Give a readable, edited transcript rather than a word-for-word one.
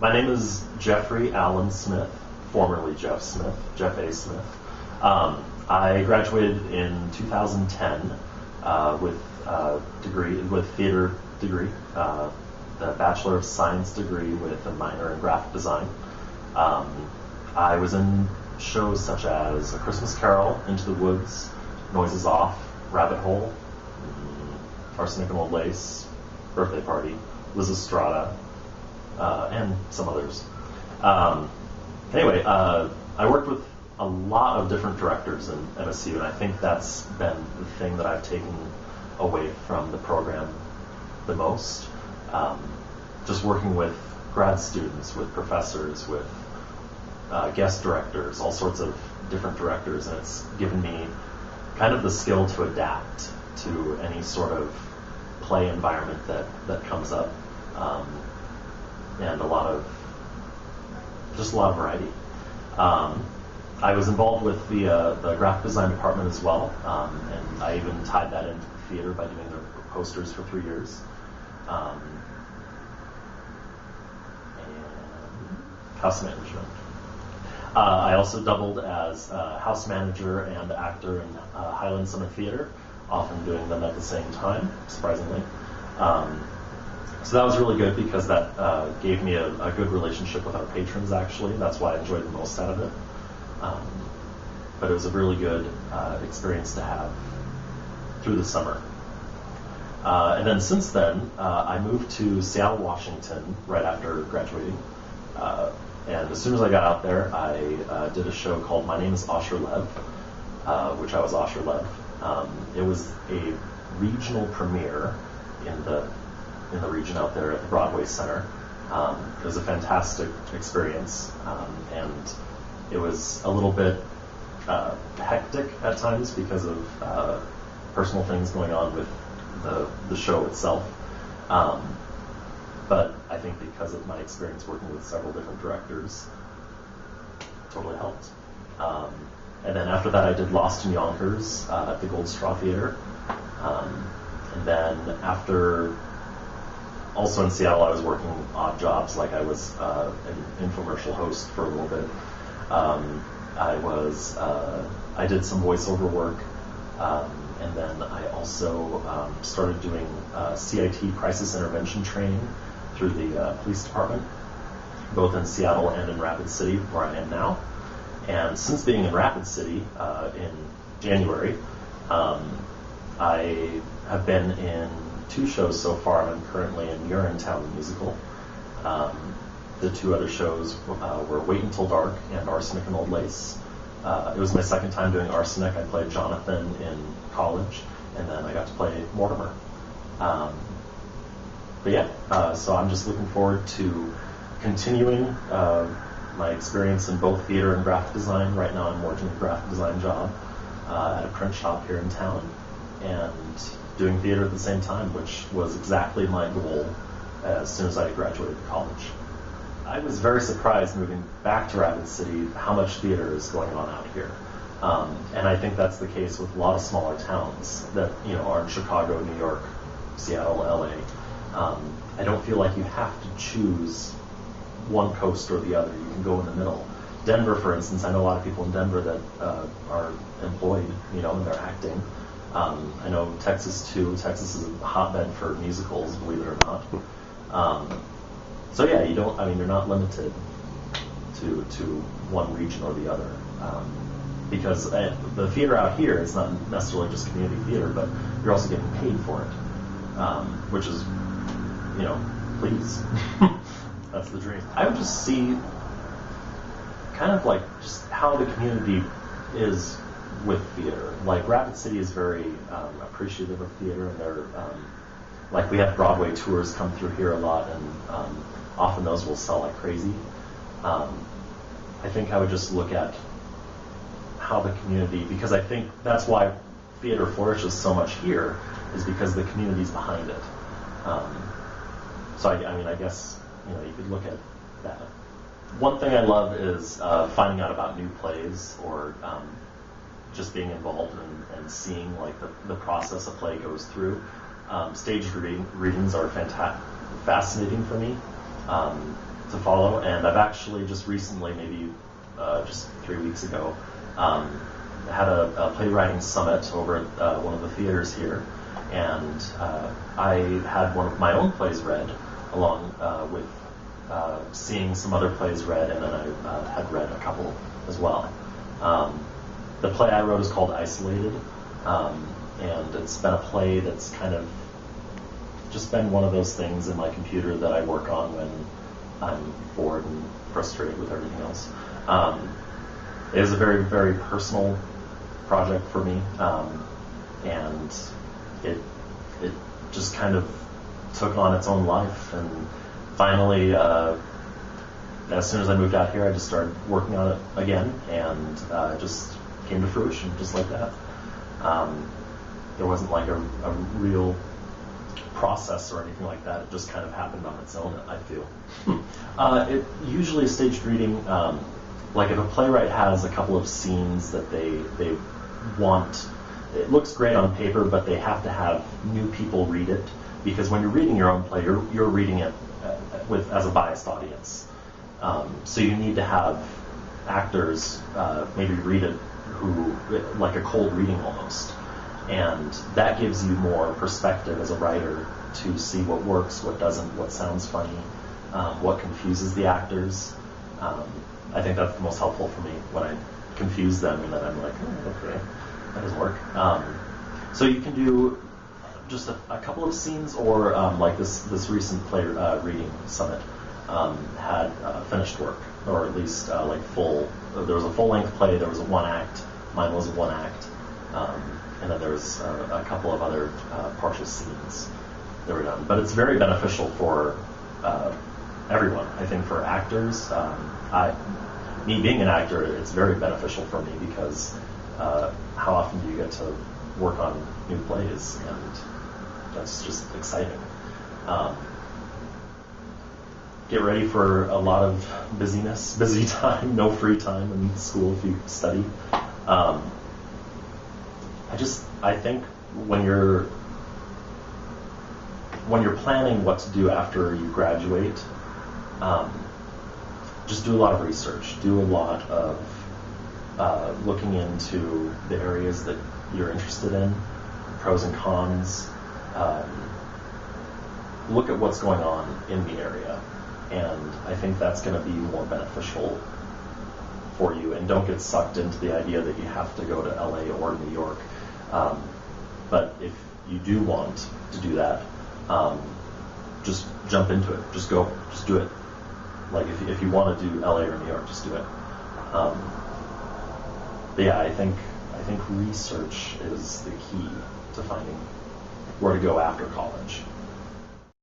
My name is Jeffrey Allen Smith, formerly Jeff Smith, Jeff A. Smith. I graduated in 2010 with theater degree, the Bachelor of Science degree with a minor in graphic design. I was in shows such as A Christmas Carol, Into the Woods, Noises Off, Rabbit Hole, Arsenic and Old Lace, Birthday Party, Liz Estrada, and some others. Anyway, I worked with a lot of different directors in MSU, and I think that's been the thing that I've taken away from the program the most. Just working with grad students, with professors, with guest directors, all sorts of different directors, and it's given me kind of the skill to adapt to any sort of play environment that comes up, and a lot of variety. I was involved with the graphic design department as well, and I even tied that into the theater by doing their posters for 3 years. And house management. I also doubled as house manager and actor in Highland Summer Theater, often doing them at the same time, surprisingly. So that was really good because that gave me a good relationship with our patrons, actually. That's why I enjoyed the most out of it. But it was a really good experience to have through the summer. And then since then, I moved to Seattle, Washington right after graduating. And as soon as I got out there, I did a show called My Name is Asher Lev, which I was Asher Lev. It was a regional premiere in the region out there at the Broadway Center. It was a fantastic experience, and it was a little bit hectic at times because of personal things going on with the show itself. But I think because of my experience working with several different directors, it totally helped. And then after that, I did Lost in Yonkers at the Gold Straw Theater. And then after, also in Seattle, I was working odd jobs, like I was an infomercial host for a little bit. I did some voiceover work, and then I also started doing CIT, crisis intervention training, through the police department, both in Seattle and in Rapid City, where I am now. And since being in Rapid City in January, I have been in 2 shows so far. I'm currently in Urinetown, the musical. The 2 other shows were Wait Until Dark and Arsenic and Old Lace. It was my second time doing Arsenic. I played Jonathan in college, and then I got to play Mortimer. But yeah, so I'm just looking forward to continuing my experience in both theater and graphic design. Right now I'm working a graphic design job at a print shop here in town, and doing theater at the same time, which was exactly my goal as soon as I graduated college. I was very surprised moving back to Rapid City how much theater is going on out here. And I think that's the case with a lot of smaller towns that are in Chicago, New York, Seattle, LA. I don't feel like you have to choose one coast or the other. You can go in the middle. Denver, for instance, I know a lot of people in Denver that are employed, and they're acting. I know Texas too. Texas is a hotbed for musicals, believe it or not. So yeah, you're not limited to one region or the other. Because the theater out here is not necessarily just community theater, but you're also getting paid for it, which is, please. That's the dream. I would just see kind of like just how the community is with theater. Like Rapid City is very appreciative of theater, and they're like we have Broadway tours come through here a lot, and often those will sell like crazy. I think I would just look at how the community, because I think that's why theater flourishes so much here, is because the community's behind it. So I guess you could look at that. One thing I love is finding out about new plays, or just being involved and seeing like the process a play goes through. Staged readings are fascinating for me. to follow. And I've actually just recently, maybe just 3 weeks ago, had a playwriting summit over at one of the theaters here, and I had one of my own plays read along with seeing some other plays read, and then I had read a couple as well. The play I wrote is called Isolated, and it's been a play that's kind of just been one of those things in my computer that I work on when I'm bored and frustrated with everything else. It is a very, very personal project for me, and it just kind of took on its own life, and finally, as soon as I moved out here, I just started working on it again, and it just came to fruition just like that. There wasn't like a real process or anything like that. It just kind of happened on its own, I feel. It usually a staged reading, like if a playwright has a couple of scenes that they want, it looks great on paper, but they have to have new people read it, because when you're reading your own play, you're reading it as a biased audience. So you need to have actors maybe read it who, like a cold reading almost. And that gives you more perspective as a writer to see what works, what doesn't, what sounds funny, what confuses the actors. I think that's the most helpful for me, when I confuse them and then I'm like, oh, okay, that doesn't work. So you can do just a couple of scenes, or like this recent play reading summit had finished work, or at least like full. There was a full-length play, there was a one act, mine was a one act, and then there was a couple of other partial scenes that were done. But it's very beneficial for everyone. I think for actors, me being an actor, it's very beneficial for me, because how often do you get to work on new plays, and that's just exciting. Get ready for a lot of busy time, no free time in school if you study. I think when you're planning what to do after you graduate, just do a lot of research. Do a lot of looking into the areas that you're interested in, pros and cons. Look at what's going on in the area, and I think that's going to be more beneficial for you. And don't get sucked into the idea that you have to go to LA or New York. But if you do want to do that, just jump into it. Just go. Just do it. Like if you want to do LA or New York, just do it. But yeah, I think research is the key to finding where to go after college.